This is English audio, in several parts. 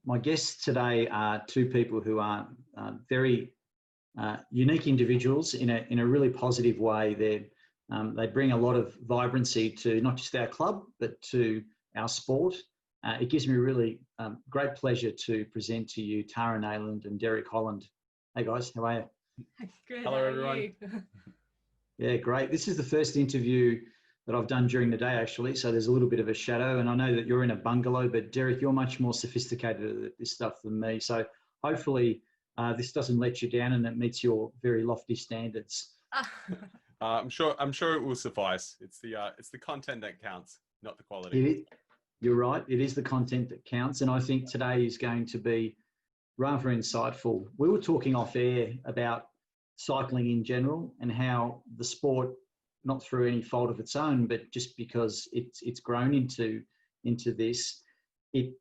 My guests today are two people who are very unique individuals in a really positive way. They bring a lot of vibrancy to not just our club, but to our sport. It gives me really great pleasure to present to you Tara Neyland and Derek Holland. Hey guys, how are you? Good. Hello, everyone. Yeah, great. This is the first interview that I've done during the day, actually. So there's a little bit of a shadow, and I know that you're in a bungalow, but Derek, you're much more sophisticated at this stuff than me. So hopefully this doesn't let you down and it meets your very lofty standards. I'm sure it will suffice. It's the content that counts, not the quality. You're right. It is the content that counts. And I think today is going to be rather insightful. We were talking off air about cycling in general and how the sport, not through any fault of its own, but just because it's grown into this, it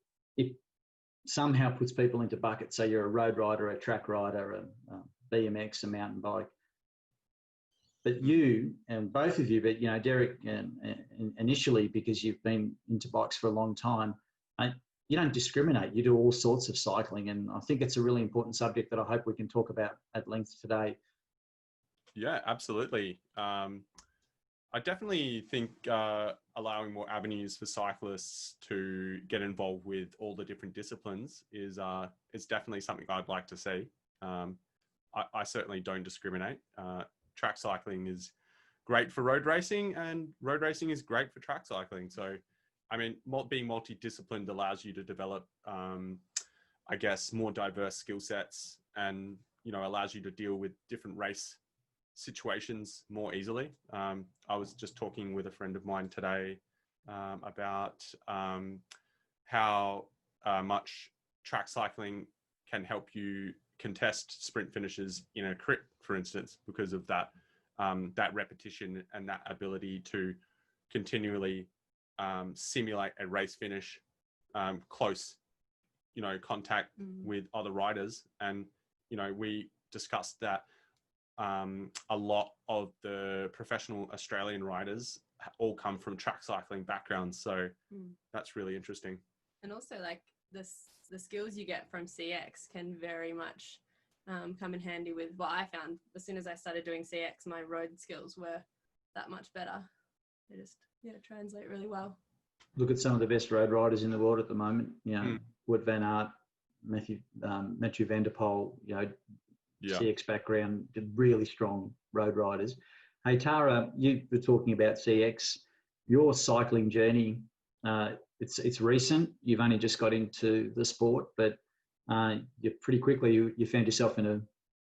somehow puts people into buckets. So you're a road rider, a track rider, a BMX, a mountain bike. But you, and both of you, but you know, Derek, initially, because you've been into bikes for a long time, you don't discriminate. You do all sorts of cycling, and I think it's a really important subject that I hope we can talk about at length today. Yeah, absolutely. I definitely think allowing more avenues for cyclists to get involved with all the different disciplines is definitely something I'd like to see. I certainly don't discriminate. Track cycling is great for road racing, and road racing is great for track cycling. So, I mean, being multidisciplined allows you to develop, I guess, more diverse skill sets, and allows you to deal with different race situations more easily. I was just talking with a friend of mine today about how much track cycling can help you contest sprint finishes in a crit, for instance, because of that repetition and that ability to continually simulate a race finish, close, contact with other riders. And, we discussed that a lot of the professional Australian riders all come from track cycling backgrounds. So that's really interesting. And also like the skills you get from CX can very much come in handy with what I found. As soon as I started doing CX, my road skills were that much better. They just translate really well. Look at some of the best road riders in the world at the moment. Wout van Aert, Mathieu van der Poel, CX background, really strong road riders. Hey Tara, you were talking about CX. Your cycling journey, it's recent. You've only just got into the sport, but you pretty quickly you found yourself in a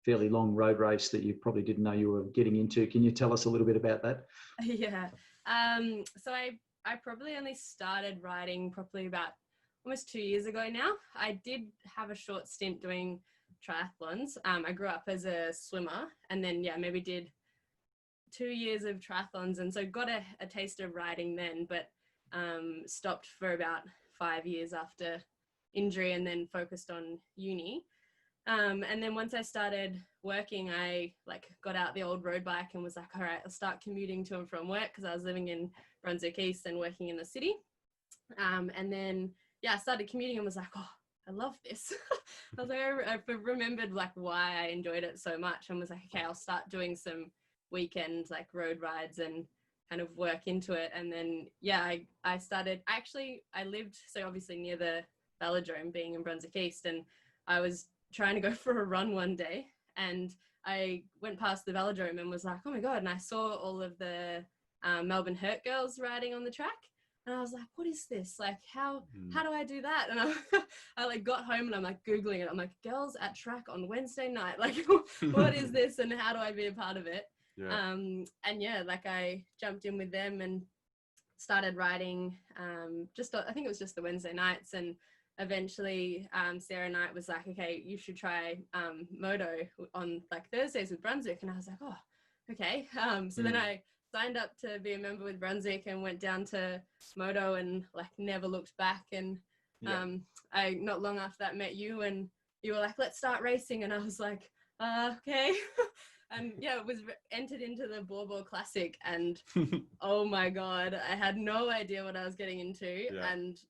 fairly long road race that you probably didn't know you were getting into. Can you tell us a little bit about that? Yeah. So I probably only started riding probably about almost 2 years ago now. I did have a short stint doing triathlons. I grew up as a swimmer, and then maybe did 2 years of triathlons, and so got a taste of riding then, but stopped for about 5 years after injury, and then focused on uni. And then once I started working, I got out the old road bike and was like, all right, I'll start commuting to and from work, because I was living in Brunswick East and working in the city. And then I started commuting and was like, oh, I love this. I was like, I remembered why I enjoyed it so much, and was like, okay, I'll start doing some weekend road rides and kind of work into it. And then I started, I lived so obviously near the velodrome, being in Brunswick East, and I was trying to go for a run one day, and I went past the velodrome and was like, oh my god, and I saw all of the Melbourne Hurt girls riding on the track. And I was like, what is this? How do I do that? And I got home and I'm Googling it. I'm like, girls at track on Wednesday night. What is this? And how do I be a part of it? Yeah. I jumped in with them and started riding I think it was just the Wednesday nights. And eventually Sarah Knight was like, okay, you should try moto on Thursdays with Brunswick. And I was like, oh, okay. Then I signed up to be a member with Brunswick and went down to moto and never looked back. And I not long after that met you, and you were like, let's start racing. And I was like, okay. And was entered into the Borbo Classic, and oh my god, I had no idea what I was getting into. And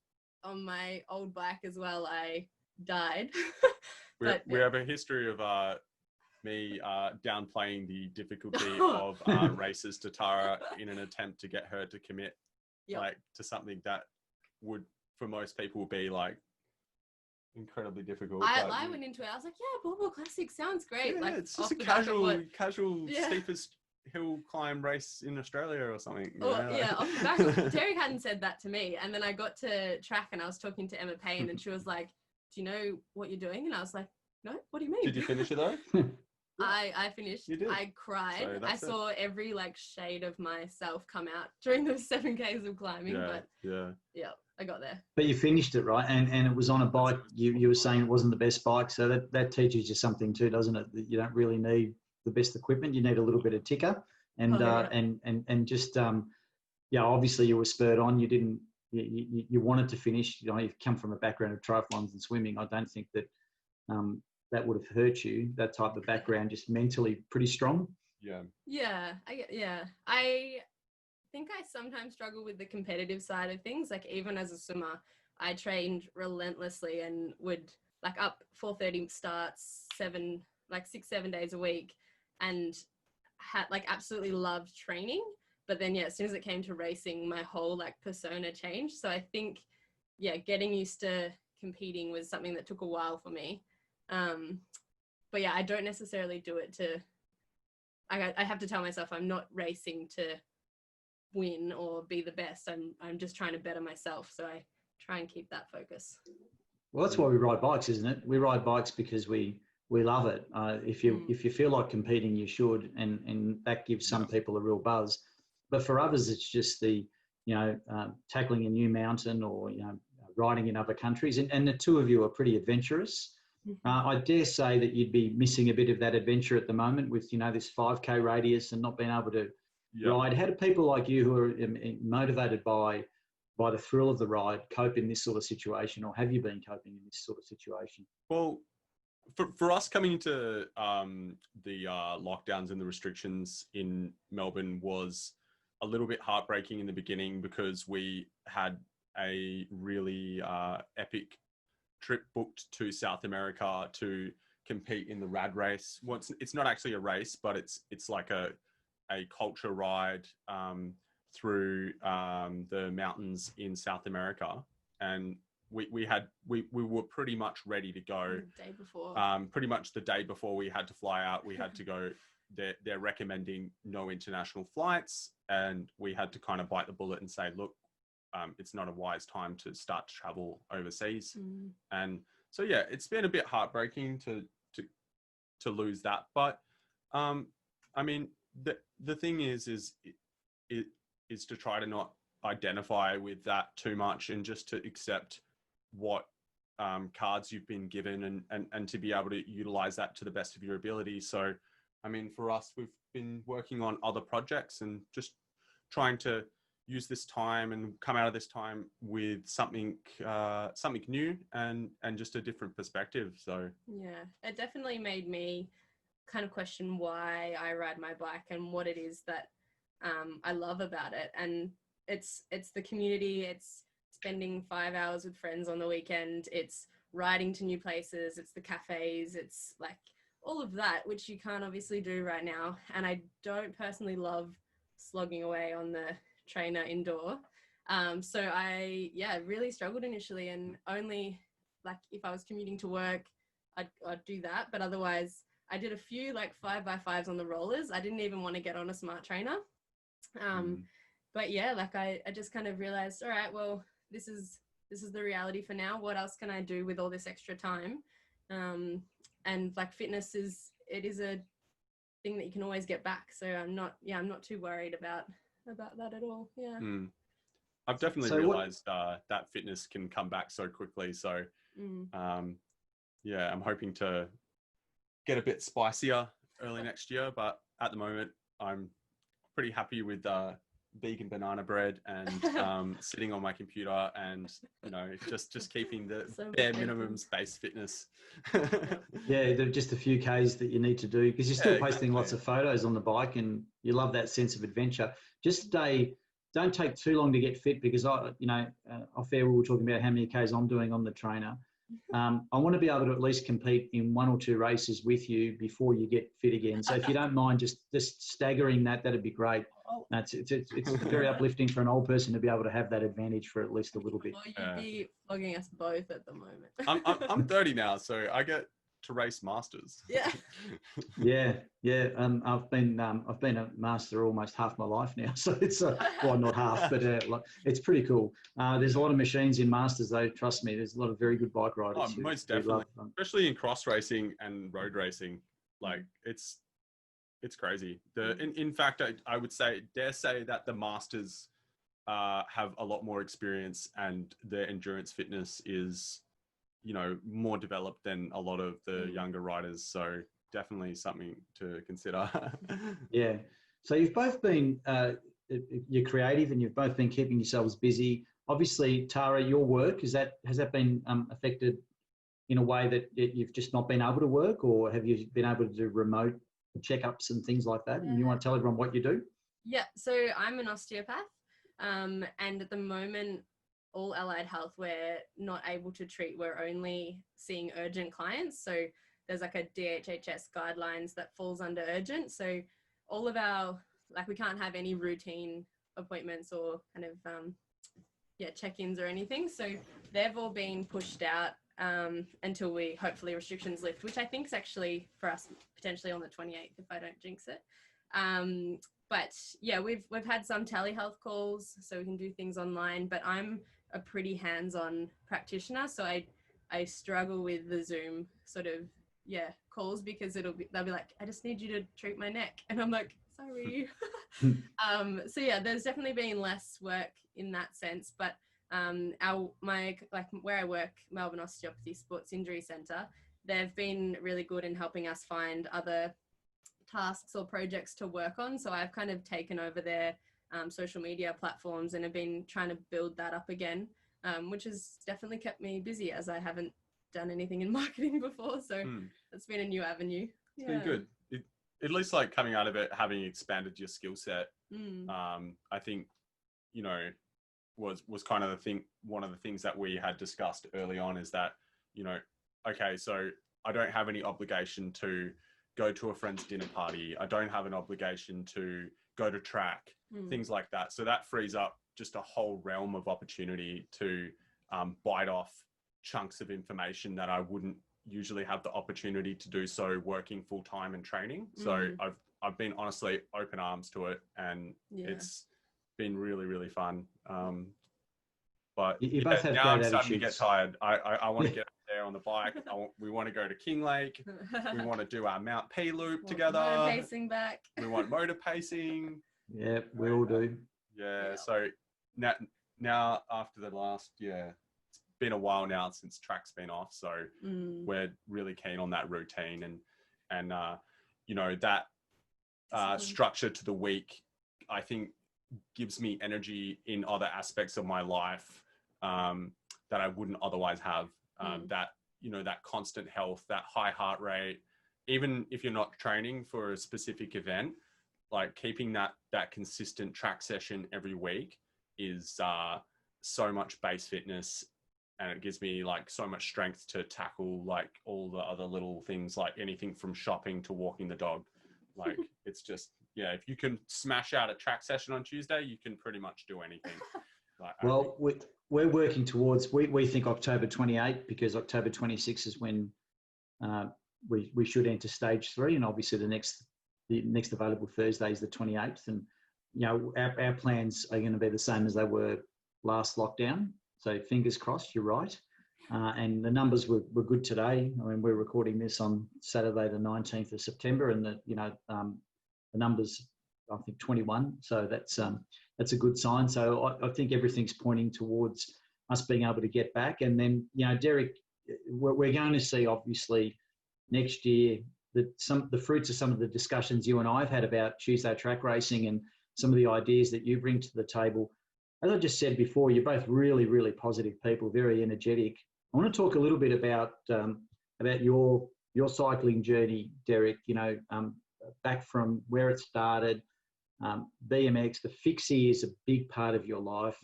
on my old bike as well, I died. We have a history of me downplaying the difficulty of races to Tara in an attempt to get her to commit like to something that would for most people be like incredibly difficult. I went into it, I was like, yeah, Ball Ball Classic sounds great. Yeah, like it's just a casual steepest hill climb race in Australia or something. Off the back. Terry hadn't said that to me, and then I got to track and I was talking to Emma Payne, and she was like, do you know what you're doing? And I was like, no, what do you mean? Did you finish it though? I finished. You did. I cried. So I saw every like shade of myself come out during those 7Ks of climbing. I got there. But you finished it, right? And it was on a bike. You were saying it wasn't the best bike, so that teaches you something too, doesn't it? That you don't really need the best equipment. You need a little bit of ticker, and just obviously you were spurred on. You didn't. You wanted to finish. You know, you've come from a background of triathlons and swimming. I don't think that that would have hurt you. That type of background, just mentally pretty strong. I think I sometimes struggle with the competitive side of things. Like even as a swimmer, I trained relentlessly and would like up 4:30 starts, 6-7 days a week, and had like absolutely loved training. But then as soon as it came to racing, my whole like persona changed. So I think getting used to competing was something that took a while for me. But I don't necessarily do it to. I have to tell myself I'm not racing to win or be the best. I'm just trying to better myself. So I try and keep that focus. Well, that's why we ride bikes, isn't it? We ride bikes because we love it. If you feel like competing, you should, and that gives some people a real buzz. But for others, it's just the tackling a new mountain or riding in other countries. And the two of you are pretty adventurous. I dare say that you'd be missing a bit of that adventure at the moment with this 5K radius and not being able to ride. How do people like you who are motivated by the thrill of the ride cope in this sort of situation, or have you been coping in this sort of situation? Well, for us coming into the lockdowns and the restrictions in Melbourne was a little bit heartbreaking in the beginning because we had a really epic trip booked to South America to compete in the rad race. Well, it's not actually a race, but it's like a culture ride through the mountains in South America, and we were pretty much ready to go. The day before. Pretty much the day before we had to fly out, we had to go. They're recommending no international flights, and we had to kind of bite the bullet and say, look, it's not a wise time to start to travel overseas. And so it's been a bit heartbreaking to lose that, but I mean the thing is to try to not identify with that too much and just to accept what cards you've been given and to be able to utilize that to the best of your ability. So I mean, for us, we've been working on other projects and just trying to use this time and come out of this time with something new and just a different perspective. So it definitely made me kind of question why I ride my bike and what it is that I love about it. And it's the community, it's spending 5 hours with friends on the weekend, it's riding to new places, it's the cafes, it's like all of that, which you can't obviously do right now. And I don't personally love slogging away on the trainer indoor. So I really struggled initially, and only like if I was commuting to work I'd do that, but otherwise I did a few like 5x5s on the rollers. I didn't even want to get on a smart trainer. But I just kind of realized, all right, well, this is the reality for now. What else can I do with all this extra time? And like fitness is a thing that you can always get back. So I'm not too worried about that at all. I've definitely realized that fitness can come back so quickly. So I'm hoping to get a bit spicier early next year, but at the moment I'm pretty happy with vegan banana bread and sitting on my computer and just keeping the bare minimum space fitness. There are just a few Ks that you need to do because you're still posting lots of photos on the bike and you love that sense of adventure. Just don't take too long to get fit because off air we were talking about how many Ks I'm doing on the trainer. I want to be able to at least compete in 1 or 2 races with you before you get fit again. So if you don't mind just staggering that, that'd be great. It's very uplifting for an old person to be able to have that advantage for at least a little bit. Well, you'd be flogging us both at the moment. I'm 30 now, so I get to race masters. Yeah. Yeah. I've been a master almost half my life now, so it's well, not half, but it's pretty cool. There's a lot of machines in masters, though. Trust me, there's a lot of very good bike riders. Most definitely, especially in cross racing and road racing. Like it's crazy. In fact, I would dare say that the masters have a lot more experience and their endurance fitness is, more developed than a lot of the younger riders. So definitely something to consider. Yeah. So you've both been, you're creative and you've both been keeping yourselves busy. Obviously, Tara, your work, has that been affected in a way that you've just not been able to work, or have you been able to do remote checkups and things like that? And you want to tell everyone what you do? Yeah. So I'm an osteopath. And at the moment, all allied health, we're not able to treat. We're only seeing urgent clients. So there's like a DHHS guidelines that falls under urgent. So all of we can't have any routine appointments or kind of, check-ins or anything. So they've all been pushed out until hopefully restrictions lift, which I think is actually for us potentially on the 28th if I don't jinx it. But yeah, we've had some telehealth calls, so we can do things online, but I'm a pretty hands-on practitioner. So I struggle with the Zoom sort of, calls, because they'll be like, I just need you to treat my neck. And I'm like, sorry. So yeah, there's definitely been less work in that sense, but where I work, Melbourne Osteopathy Sports Injury Centre, they've been really good in helping us find other tasks or projects to work on. So I've kind of taken over their social media platforms and have been trying to build that up again, which has definitely kept me busy, as I haven't done anything in marketing before. So it's been a new avenue. It's been good. At least like coming out of it, having expanded your skill set, I think, was kind of one of the things that we had discussed early on is that, okay, so I don't have any obligation to go to a friend's dinner party. I don't have an obligation to go to track, things like that. So that frees up just a whole realm of opportunity to bite off chunks of information that I wouldn't usually have the opportunity to do so working full time and training. So I've been honestly open arms to it, and it's been really, really fun. But you both have now great I'm starting to attitudes. get tired. I want to get up there on the bike. We want to go to King Lake. We want to do our Mount P loop together. Motor pacing back. We want motor pacing. Yeah, we all do. Yeah. So now after the last, it's been a while now since track's been off. So we're really keen on that routine and that structure to the week, I think, gives me energy in other aspects of my life that I wouldn't otherwise have. That constant health, that high heart rate, even if you're not training for a specific event, like keeping that consistent track session every week is so much base fitness, and it gives me like so much strength to tackle like all the other little things, like anything from shopping to walking the dog. Like it's just, if you can smash out a track session on Tuesday, you can pretty much do anything. Well, we're working towards, we think October 28, because October 26 is when we should enter stage 3, and obviously the next available Thursday is the 28th, and our plans are going to be the same as they were last lockdown. So fingers crossed, you're right. And the numbers were good today. I mean, we're recording this on Saturday, the 19th of September, and the numbers, I think 21. So that's a good sign. So I think everything's pointing towards us being able to get back. And then, Derek, we're going to see obviously next year the fruits of some of the discussions you and I have had about Tuesday track racing and some of the ideas that you bring to the table. As I just said before, you're both really, really positive people, very energetic. I want to talk a little bit about your cycling journey, Derek. Back from where it started, BMX, the Fixie is a big part of your life.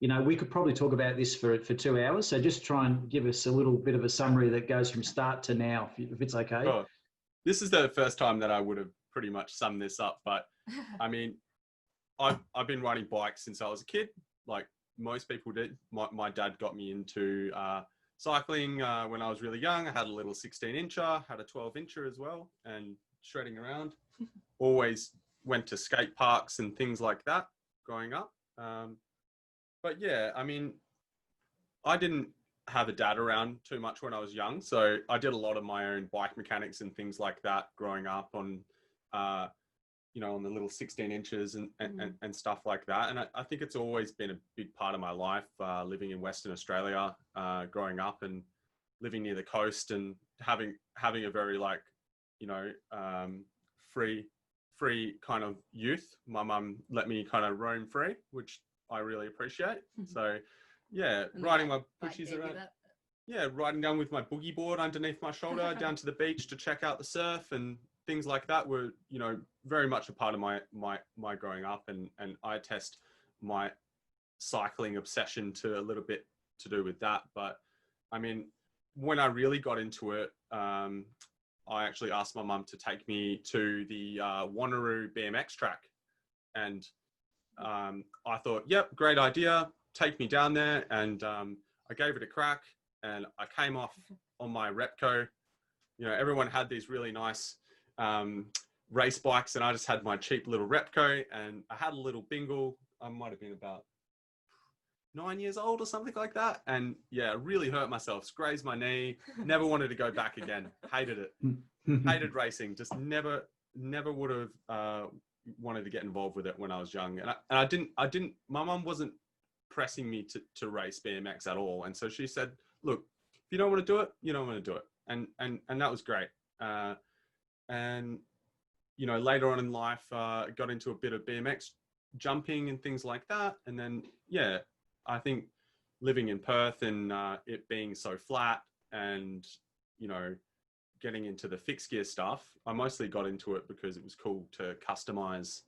you know, we could probably talk about this for 2 hours. So just try and give us a little bit of a summary that goes from start to now, if it's okay. Oh, this is the first time that I would have pretty much summed this up. But I mean, I've been riding bikes since I was a kid, like most people did. My dad got me into cycling when I was really young. I had a little 16-incher, had a 12-incher as well, and shredding around. Always went to skate parks and things like that growing up. But yeah, I mean, I didn't have a dad around too much when I was young. So I did a lot of my own bike mechanics and things like that growing up on, you know, on the little 16 inches and stuff like that. And I think it's always been a big part of my life, living in Western Australia, growing up and living near the coast and having a very like, you know, free kind of youth. My mum let me kind of roam free, which I really appreciate. So yeah, riding my pushies around. Yeah, riding down with my boogie board underneath my shoulder down to the beach to check out the surf and things like that were, you know, very much a part of my growing up. And I attest my cycling obsession to a little bit to do with that. But I mean, when I really got into it, I actually asked my mum to take me to the Wanneroo BMX track. And I thought, yep, great idea. Take me down there. And I gave it a crack and I came off on my Repco. You know, everyone had these really nice race bikes and I just had my cheap little Repco and I had a little bingle. I might have been about 9 years old or something like that. And yeah, really hurt myself, grazed my knee, never wanted to go back again. Hated it. Hated racing. Just never would have wanted to get involved with it when I was young. And I didn't, my mum wasn't pressing me to race BMX at all. And so she said, look, if you don't want to do it, you don't want to do it. And that was great. And, you know, later on in life, got into a bit of BMX jumping and things like that. And then, yeah, I think living in Perth and it being so flat and, you know, getting into the fixed gear stuff, I mostly got into it because it was cool to customize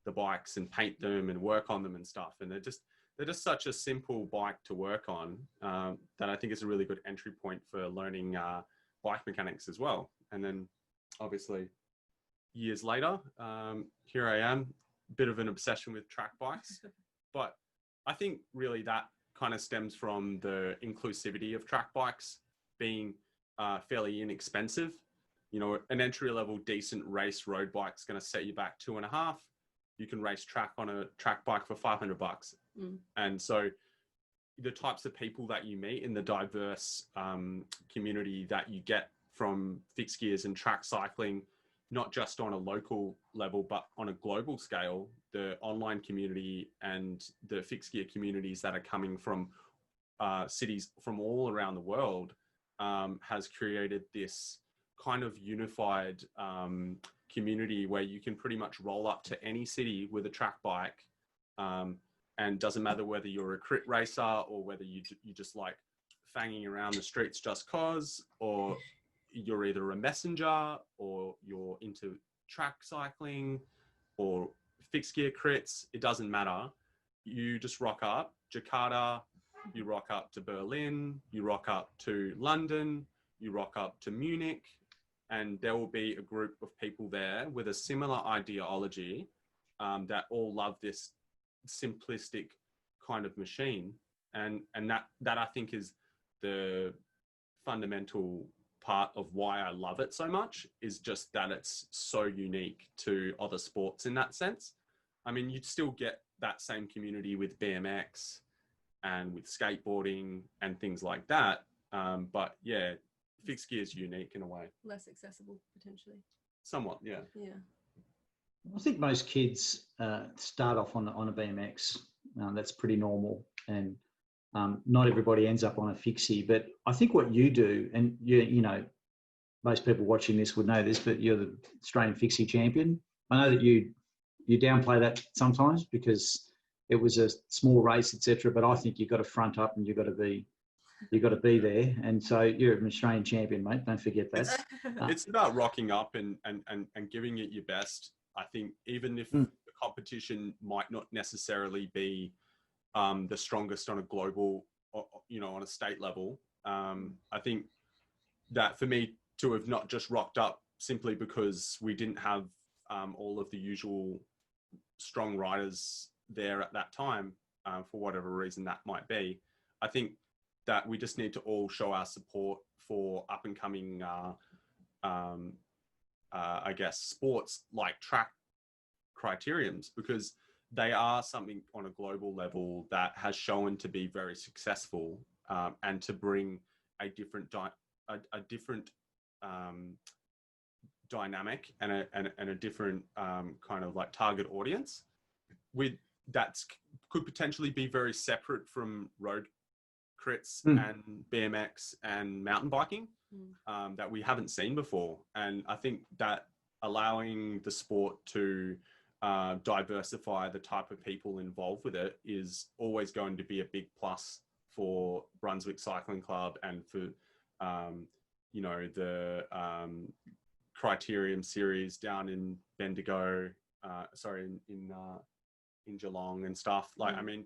the bikes and paint them and work on them and stuff. And they're just such a simple bike to work on that I think is a really good entry point for learning bike mechanics as well. And then obviously years later, here I am, bit of an obsession with track bikes. But I think really that kind of stems from the inclusivity of track bikes being fairly inexpensive. You know, an entry level decent race road bike is going to set you back $2.5. You can race track on a track bike for $500. And so the types of people that you meet in the diverse community that you get from fixed gears and track cycling, not just on a local level, but on a global scale, the online community and the fixed gear communities that are coming from cities from all around the world has created this kind of unified community where you can pretty much roll up to any city with a track bike. And doesn't matter whether you're a crit racer or whether you just like fanging around the streets just cause, or you're either a messenger or you're into track cycling or fixed gear crits. It doesn't matter. You just rock up Jakarta, you rock up to Berlin, you rock up to London, you rock up to Munich, and there will be a group of people there with a similar ideology that all love this simplistic kind of machine. And that I think is the fundamental part of why I love it so much, is just that it's so unique to other sports in that sense. I mean, you'd still get that same community with BMX and with skateboarding and things like that. But yeah, fixed gear is unique in a way. Less accessible, potentially. Somewhat, yeah. Yeah. I think most kids start off on a BMX. That's pretty normal. And not everybody ends up on a fixie. But I think what you do, and you know, most people watching this would know this, but you're the Australian fixie champion. I know that you downplay that sometimes because it was a small race, etc. But I think you've got to front up and you've got to be there. And so you're an Australian champion, mate. Don't forget that. It's about rocking up and giving it your best. I think even if the competition might not necessarily be the strongest on a global, on a state level. I think that for me to have not just rocked up simply because we didn't have all of the usual strong riders there at that time, for whatever reason that might be, I think that we just need to all show our support for up and coming, I guess, sports like track criteriums, because they are something on a global level that has shown to be very successful, and to bring a different dynamic and a different kind of like target audience with could potentially be very separate from road crits and BMX and mountain biking, that we haven't seen before. And I think that allowing the sport to diversify the type of people involved with it is always going to be a big plus for Brunswick Cycling Club and for the Criterium series down in Bendigo, in Geelong and stuff. Like, I mean,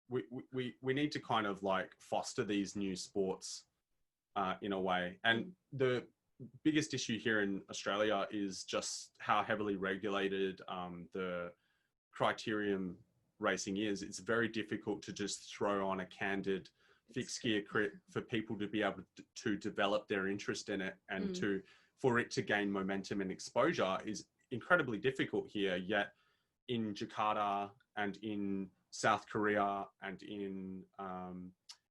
we need to kind of like foster these new sports in a way. And the biggest issue here in Australia is just how heavily regulated the criterium racing is. It's very difficult to just throw on a candid fixed gear crit for people to be able to develop their interest in it, and for it to gain momentum and exposure is incredibly difficult here. Yet in Jakarta and in South Korea and in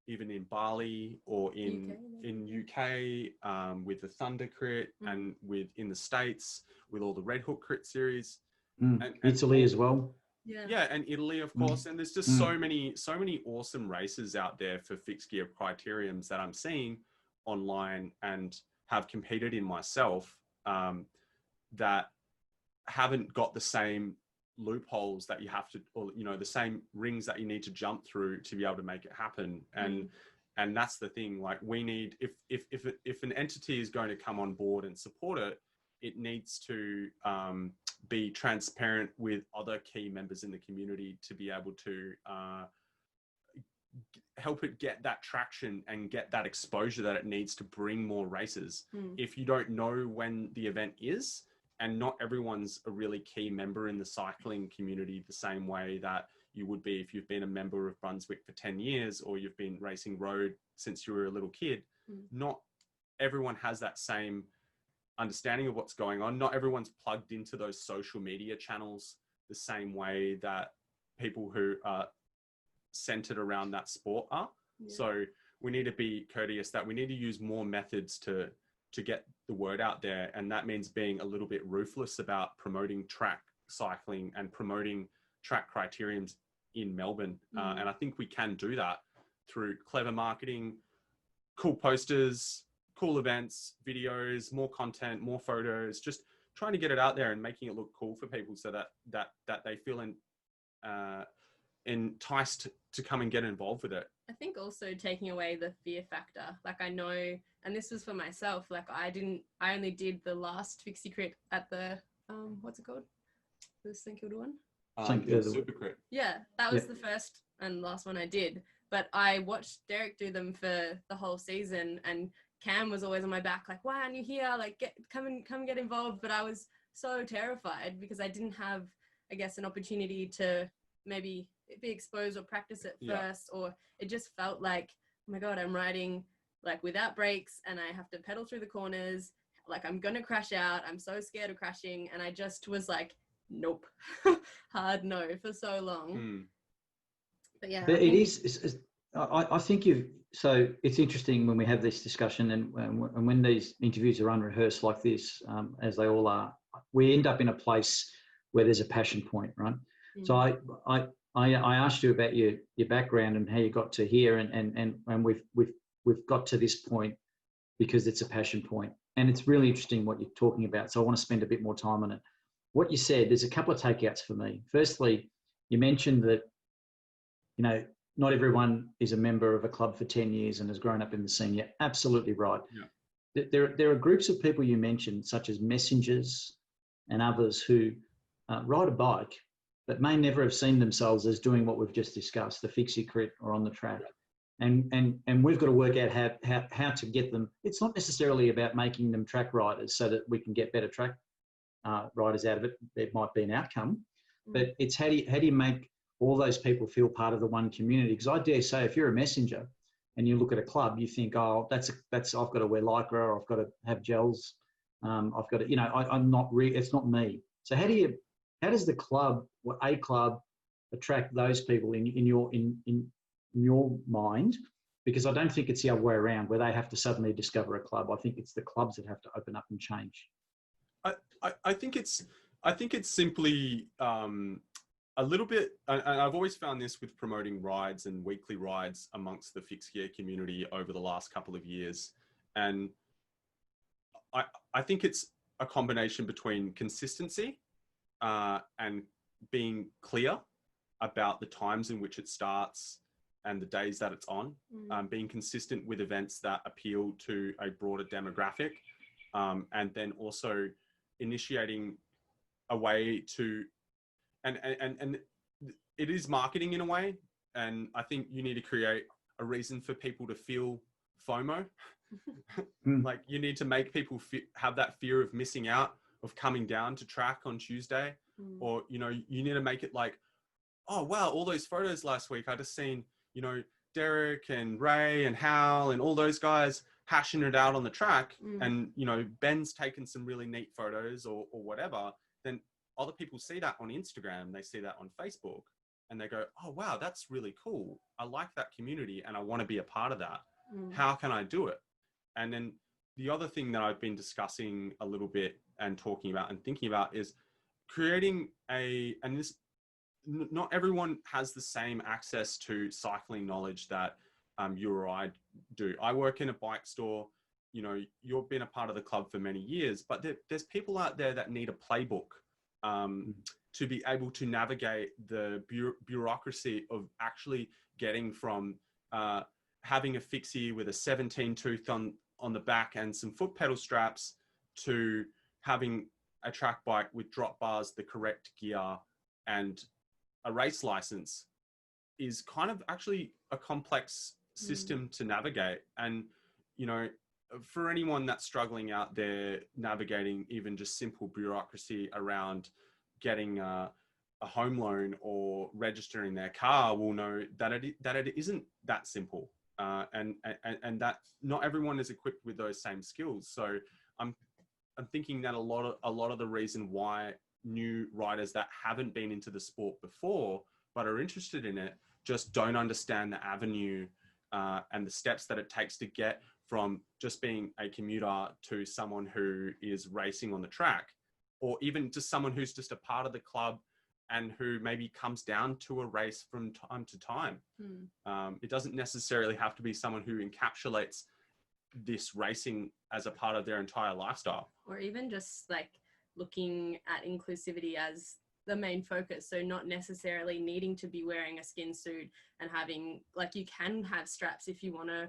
even in Bali or in UK with the Thunder Crit, and in the States with all the Red Hook Crit series, and Italy as well. Yeah, and Italy, of course. And there's just so many awesome races out there for fixed gear criteriums that I'm seeing online and have competed in myself, that haven't got the same loopholes that you have to, or the same rings that you need to jump through to be able to make it happen. And that's the thing. Like, we need, if an entity is going to come on board and support it, it needs to be transparent with other key members in the community to be able to help it get that traction and get that exposure that it needs to bring more races. If you don't know when the event is, and not everyone's a really key member in the cycling community the same way that you would be if you've been a member of Brunswick for 10 years or you've been racing road since you were a little kid. Not everyone has that same understanding of what's going on. Not everyone's plugged into those social media channels the same way that people who are centered around that sport are. So we need to be courteous, that we need to use more methods to get the word out there. And that means being a little bit ruthless about promoting track cycling and promoting track criteriums in Melbourne. And I think we can do that through clever marketing, cool posters, cool events, videos, more content, more photos, just trying to get it out there and making it look cool for people so that they feel enticed to come and get involved with it. I think also taking away the fear factor. Like, I know, and this was for myself, like I only did the last Fixie crit at the, what's it called? The St Kilda one? Super crit. Yeah, that was the first and last one I did. But I watched Derek do them for the whole season, and Cam was always on my back, like, why aren't you here? Like, come get involved. But I was so terrified because I didn't have, I guess, an opportunity to maybe be exposed or practice it first, or it just felt like, oh my God, I'm riding like without brakes and I have to pedal through the corners. Like, I'm going to crash out. I'm so scared of crashing. And I just was like, nope, hard no for so long. But yeah. But I think so it's interesting when we have this discussion and when these interviews are unrehearsed like this, as they all are, we end up in a place where there's a passion point, right? So I asked you about your background and how you got to here, and we've got to this point because it's a passion point, and it's really interesting what you're talking about. So I want to spend a bit more time on it. What you said, there's a couple of takeouts for me. Firstly, you mentioned that not everyone is a member of a club for 10 years and has grown up in the scene. You're absolutely right. Yeah. There are groups of people you mentioned, such as messengers and others, who ride a bike, but may never have seen themselves as doing what we've just discussed, the fixie crit or on the track. And we've got to work out how to get them. It's not necessarily about making them track riders so that we can get better track riders out of it. There might be an outcome, but it's how do you make all those people feel part of the one community? Because I dare say, if you're a messenger and you look at a club, you think, oh, that's I've got to wear lycra, or I've got to have gels, I've got to, I'm not it's not me. So how does the club, or a club, attract those people in your mind? Because I don't think it's the other way around, where they have to suddenly discover a club. I think it's the clubs that have to open up and change. I think it's simply a little bit, and I've always found this with promoting rides and weekly rides amongst the fixed gear community over the last couple of years. And I think it's a combination between consistency and being clear about the times in which it starts and the days that it's on, being consistent with events that appeal to a broader demographic, and then also initiating a way to, and it is marketing in a way, and I think you need to create a reason for people to feel FOMO. Like, you need to make people have that fear of missing out, of coming down to track on Tuesday, or you need to make it like, oh wow, all those photos last week, I just seen Derek and Ray and Hal and all those guys hashing it out on the track, and Ben's taken some really neat photos or whatever. Then other people see that on Instagram, they see that on Facebook, and they go, oh wow, that's really cool, I like that community and I want to be a part of that. How can I do it? And then the other thing that I've been discussing a little bit and talking about and thinking about is creating not everyone has the same access to cycling knowledge that you or I do. I work in a bike store. You've been a part of the club for many years, but there's people out there that need a playbook to be able to navigate the bureaucracy of actually getting from having a fixie with a 17 tooth on the back and some foot pedal straps to having a track bike with drop bars, the correct gear, and a race license. Is kind of actually a complex system to navigate. And for anyone that's struggling out there navigating even just simple bureaucracy around getting a home loan or registering their car, will know that it isn't that simple, and that not everyone is equipped with those same skills. So I'm thinking that a lot of the reason why new riders that haven't been into the sport before but are interested in it just don't understand the avenue and the steps that it takes to get from just being a commuter to someone who is racing on the track, or even just someone who's just a part of the club and who maybe comes down to a race from time to time. It doesn't necessarily have to be someone who encapsulates this racing as a part of their entire lifestyle. Or even just like looking at inclusivity as the main focus. So not necessarily needing to be wearing a skin suit and having, like, you can have straps if you want to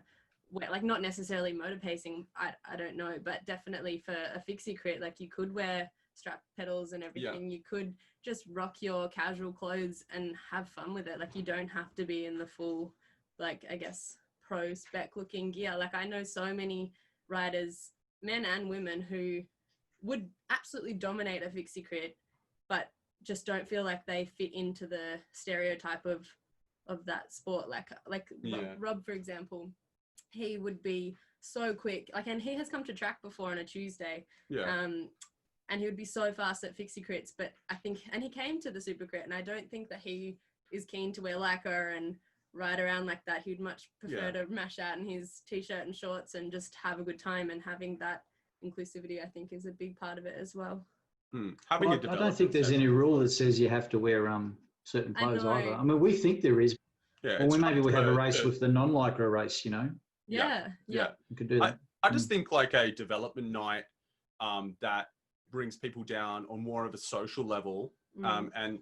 wear, like, not necessarily motor pacing, I don't know, but definitely for a fixie crit, like, you could wear strap pedals and everything. You could just rock your casual clothes and have fun with it. Like, you don't have to be in the full, like, I guess, pro spec looking gear. Like, I know so many riders, men and women, who would absolutely dominate a fixie crit, but just don't feel like they fit into the stereotype of that sport. Like Rob, for example, he would be so quick, like, and he has come to track before on a Tuesday, and he would be so fast at fixie crits, but I think, and he came to the super crit, and I don't think that he is keen to wear lycra and ride around like that. He'd much prefer to mash out in his t-shirt and shorts and just have a good time, and having that inclusivity, I think, is a big part of it as well. I don't think there's any rule that says you have to wear certain clothes either. I mean, we think there is, or maybe we have a race with the non-lycra race, Yeah. We could do that. I just think like a development night that brings people down on more of a social level, and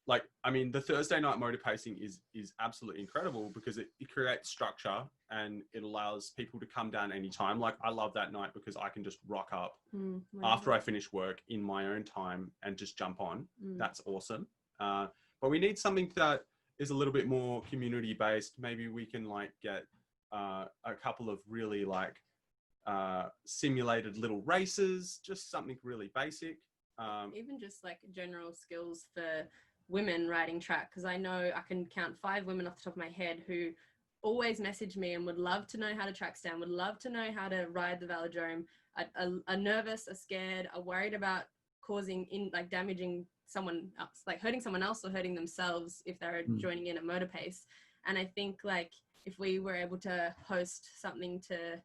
like, I mean, the Thursday night motor pacing is absolutely incredible because it creates structure and it allows people to come down anytime. Like, I love that night because I can just rock up after I finish work in my own time and just jump on. That's awesome. but we need something that is a little bit more community based. Maybe we can like get a couple of really like simulated little races, just something really basic. Even just like general skills for women riding track, because I know I can count 5 women off the top of my head who always message me and would love to know how to track stand, would love to know how to ride the velodrome, are nervous, are scared, are worried about causing like damaging someone else, like hurting someone else or hurting themselves if they're joining in at motor pace. And I think like if we were able to host something to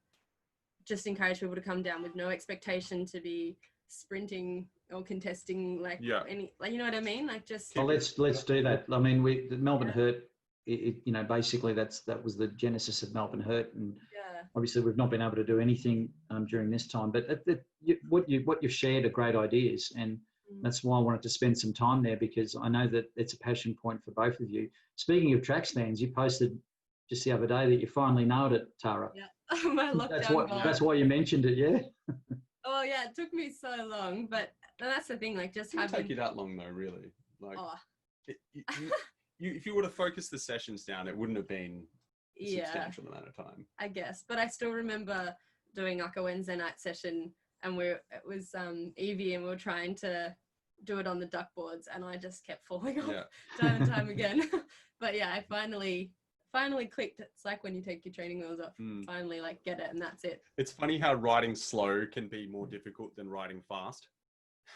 just encourage people to come down with no expectation to be sprinting or contesting like any, like, you know what I mean, like just let's do that. I mean, the Melbourne Hurt, you know, basically that was the genesis of Melbourne Hurt, and obviously we've not been able to do anything during this time, but what you've shared are great ideas, and that's why I wanted to spend some time there, because I know that it's a passion point for both of you. Speaking of track stands, you posted just the other day that you finally nailed it, Tara. My lockdown that's why you mentioned it. Oh yeah, it took me so long, but that's the thing, like just it didn't take you that long though, really. Like if you would have focused the sessions down, it wouldn't have been a substantial amount of time, I guess. But I still remember doing like a Wednesday night session, and it was Evie, and we were trying to do it on the duck boards, and I just kept falling off time and time again. But yeah, I finally clicked. It's like when you take your training wheels off, finally like get it, and that's it. It's funny how riding slow can be more difficult than riding fast.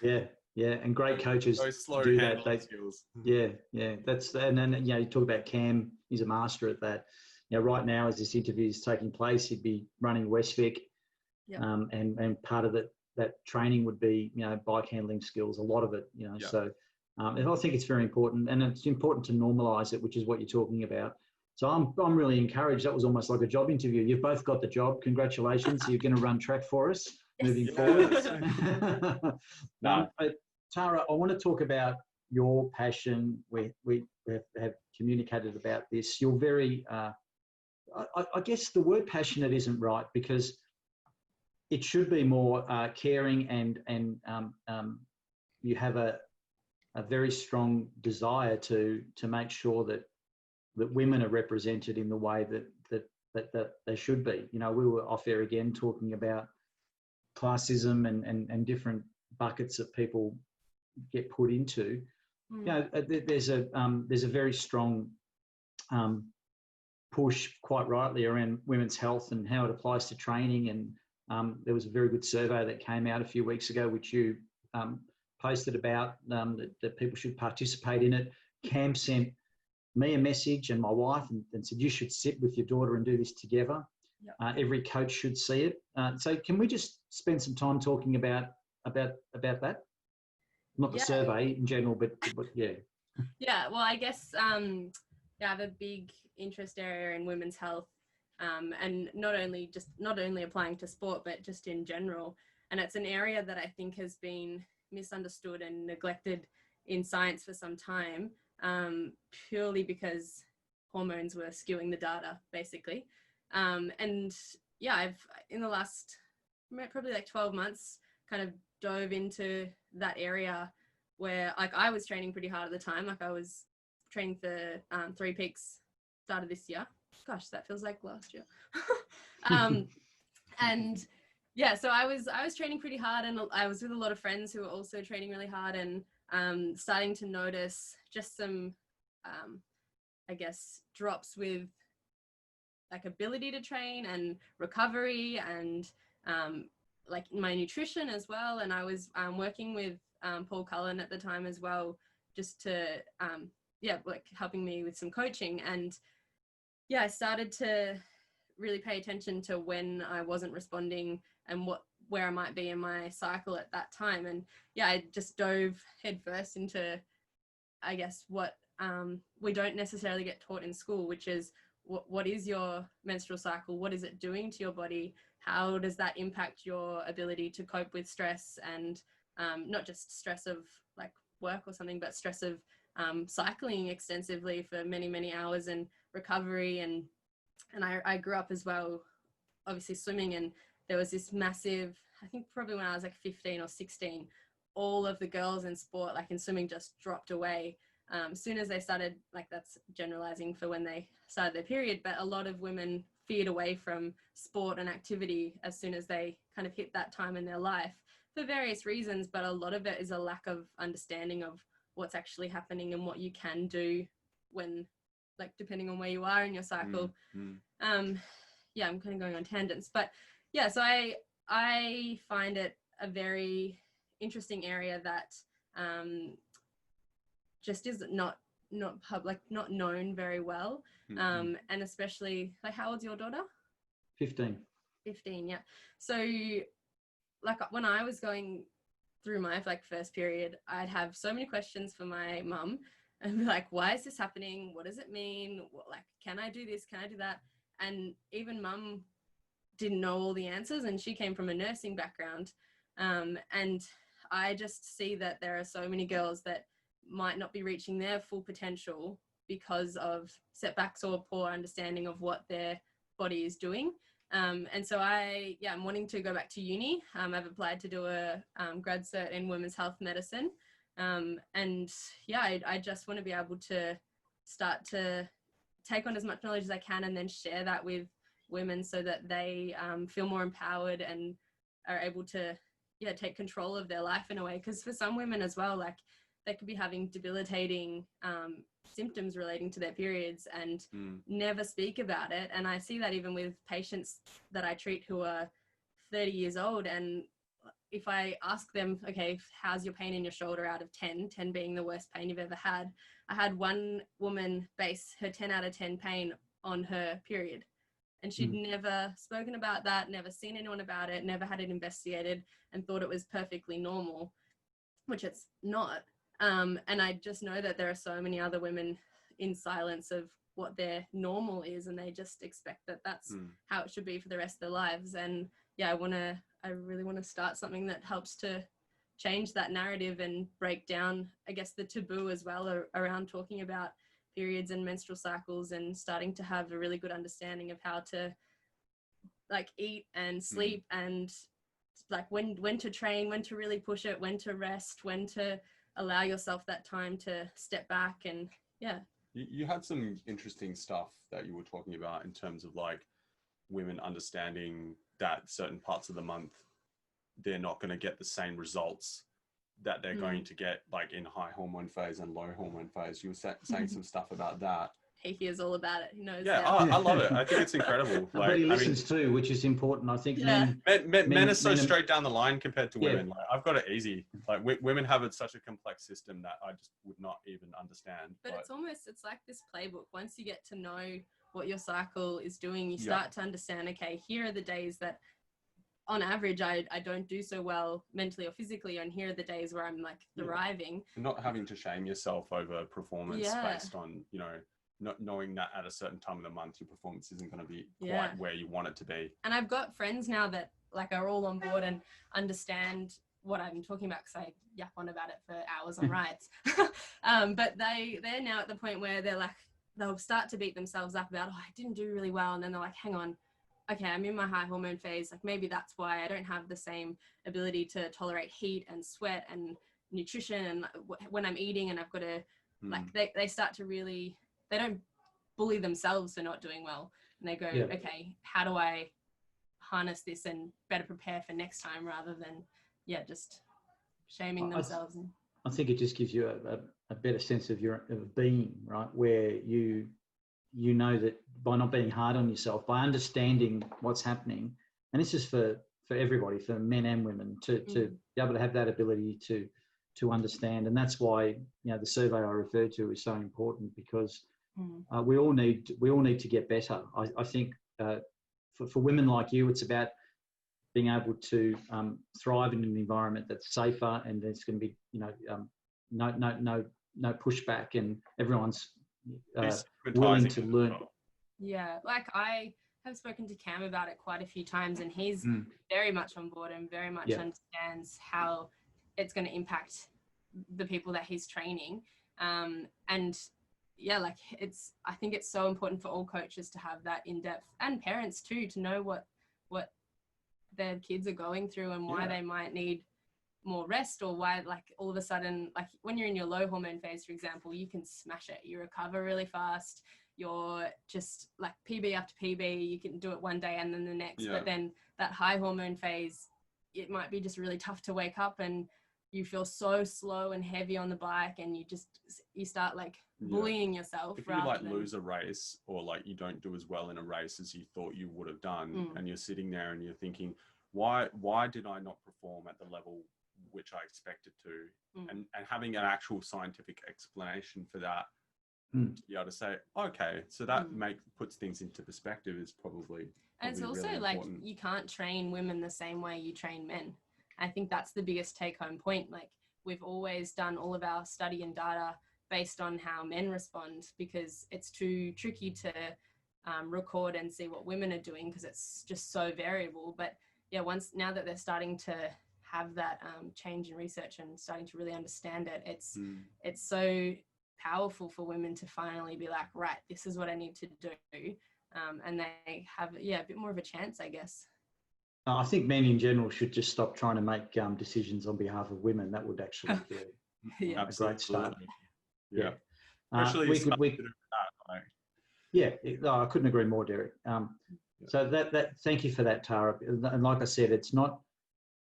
Yeah, and great coaches slow do that. Skills. That's, and then you talk about Cam, he's a master at that. Right now as this interview is taking place, he'd be running Westvic, and part of that training would be bike handling skills, a lot of it. So and I think it's very important, and it's important to normalise it, which is what you're talking about. So I'm really encouraged. That was almost like a job interview. You've both got the job. Congratulations. You're going to run track for us moving forward. Tara, I want to talk about your passion. We have communicated about this. You're very, I guess the word passionate isn't right, because it should be more caring, and you have a very strong desire to make sure that women are represented in the way that they should be. We were off air again talking about classism and different buckets that people get put into. There's a very strong push, quite rightly, around women's health and how it applies to training. And there was a very good survey that came out a few weeks ago, which you posted about, that people should participate in it. Cam sent me a message and my wife and said, you should sit with your daughter and do this together. Every coach should see it. So can we just spend some time talking about that? Not the survey in general, but yeah. Yeah, well, I guess I have a big interest area in women's health, and not only applying to sport, but just in general. And it's an area that I think has been misunderstood and neglected in science for some time, purely because hormones were skewing the data, basically. And yeah, I've, in the last probably like 12 months, kind of dove into that area where, like, I was training pretty hard at the time. Like, I was training for 3 Peaks start of this year. Gosh, that feels like last year. And yeah, so I was training pretty hard, and I was with a lot of friends who were also training really hard, and starting to notice just some, I guess, drops with like ability to train and recovery, and like my nutrition as well. And I was working with Paul Cullen at the time as well, just to like helping me with some coaching. And yeah, I started to really pay attention to when I wasn't responding and where I might be in my cycle at that time. And yeah, I just dove headfirst into, I guess, what we don't necessarily get taught in school, which is what is your menstrual cycle? What is it doing to your body? How does that impact your ability to cope with stress, and not just stress of like work or something, but stress of cycling extensively for many, many hours, and recovery. And I grew up as well, obviously swimming, and there was this massive, I think probably when I was like 15 or 16, all of the girls in sport, like in swimming, just dropped away. as soon as they started, like that's generalizing for when they started their period, but a lot of women veered away from sport and activity as soon as they kind of hit that time in their life for various reasons. But a lot of it is a lack of understanding of what's actually happening and what you can do when, like, depending on where you are in your cycle. Yeah, I'm kind of going on tangents, but yeah, so I find it a very interesting area that just is not public, not known very well. And especially, like, how old's your daughter? 15. 15, yeah. So like when I was going through my like first period, I'd have so many questions for my mum and be like, why is this happening? What does it mean? What, like, can I do this? Can I do that? And even mum didn't know all the answers, and she came from a nursing background. And I just see that there are so many girls that might not be reaching their full potential because of setbacks or poor understanding of what their body is doing. And so I'm wanting to go back to uni. I've applied to do a grad cert in women's health medicine. And yeah, I just want to be able to start to take on as much knowledge as I can and then share that with women so that they feel more empowered and are able to take control of their life in a way. Because for some women as well, like, they could be having debilitating symptoms relating to their periods and never speak about it. And I see that even with patients that I treat who are 30 years old. And if I ask them, okay, how's your pain in your shoulder out of 10, 10 being the worst pain you've ever had, I had one woman base her 10 out of 10 pain on her period. And she'd never spoken about that, never seen anyone about it, never had it investigated, and thought it was perfectly normal, which it's not. And I just know that there are so many other women in silence of what their normal is, and they just expect that that's how it should be for the rest of their lives. And yeah, I really want to start something that helps to change that narrative and break down, I guess, the taboo as well around talking about periods and menstrual cycles, and starting to have a really good understanding of how to, like, eat and sleep and like when to train, when to really push it, when to rest, when to allow yourself that time to step back. And yeah, you had some interesting stuff that you were talking about in terms of like women understanding that certain parts of the month they're not going to get the same results that they're going to get like in high hormone phase and low hormone phase. You were saying some stuff about that. He hears all about it. He knows. Yeah, I love it. I think it's incredible. Like, but he listens too, which is important. I think men are so straight down the line compared to women. Like, I've got it easy. Like, women have such a complex system that I just would not even understand. But it's like this playbook. Once you get to know what your cycle is doing, you start to understand, okay, here are the days that on average I don't do so well mentally or physically, and here are the days where I'm like thriving. And not having to shame yourself over performance based on, you know, not knowing that at a certain time of the month your performance isn't going to be quite where you want it to be. And I've got friends now that like are all on board and understand what I'm talking about, because I yap on about it for hours on rides. But they're now at the point where they're like, they'll start to beat themselves up about, oh, I didn't do really well, and then they're like, hang on, okay, I'm in my high hormone phase, like maybe that's why I don't have the same ability to tolerate heat and sweat and nutrition, and when I'm eating, and I've got to like they start to really, they don't bully themselves for not doing well, and they go, okay, how do I harness this and better prepare for next time, rather than just shaming themselves. I think it just gives you a better sense of being, right, where you know that by not being hard on yourself, by understanding what's happening, and this is for everybody, for men and women, to be able to have that ability to understand. And that's why, you know, the survey I referred to is so important, because we all need to get better. I think for women like you, it's about being able to thrive in an environment that's safer, and there's going to be, you know, no pushback, and everyone's willing to learn. Yeah, like I have spoken to Cam about it quite a few times, and he's very much on board and very much understands how it's going to impact the people that he's training. And yeah, like I think it's so important for all coaches to have that in-depth, and parents too, to know what their kids are going through and why they might need more rest, or why like all of a sudden, like when you're in your low hormone phase, for example, you can smash it, you recover really fast, you're just like PB after PB, you can do it one day and then the next. But then that high hormone phase, it might be just really tough to wake up, and you feel so slow and heavy on the bike, and you start like bullying yourself. If you like lose a race, or like you don't do as well in a race as you thought you would have done, and you're sitting there and you're thinking, why did I not perform at the level which I expected to? And having an actual scientific explanation for that, you able to say, okay, so that puts things into perspective is probably and it's also really like important. You can't train women the same way you train men. I think that's the biggest take home point. Like we've always done all of our study and data based on how men respond, because it's too tricky to record and see what women are doing, because it's just so variable. But yeah, now that they're starting to have that change in research and starting to really understand it, it's so powerful for women to finally be like, right, this is what I need to do. And they have a bit more of a chance, I guess. I think men in general should just stop trying to make decisions on behalf of women. That would actually be a great start. Yeah. Especially I couldn't agree more, Derek. So thank you for that, Tara. And like I said, it's not,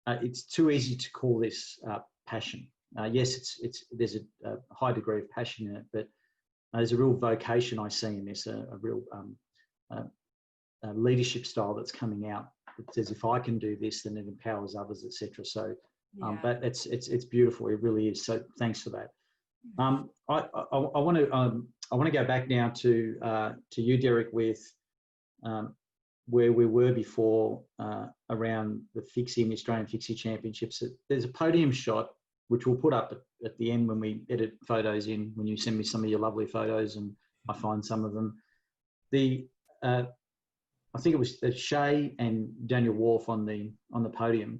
it's too easy to call this passion. Yes, there's a high degree of passion in it, but there's a real vocation I see in this, a real leadership style that's coming out. It says, if I can do this, then it empowers others, etc. So, but it's beautiful. It really is. So, thanks for that. I want to go back now to you, Derek, with where we were before around the Fixie and the Australian Fixie Championships. There's a podium shot which we'll put up at the end when we edit photos in. When you send me some of your lovely photos, and I find some of them. I think it was Shay and Daniel Wharf on the podium,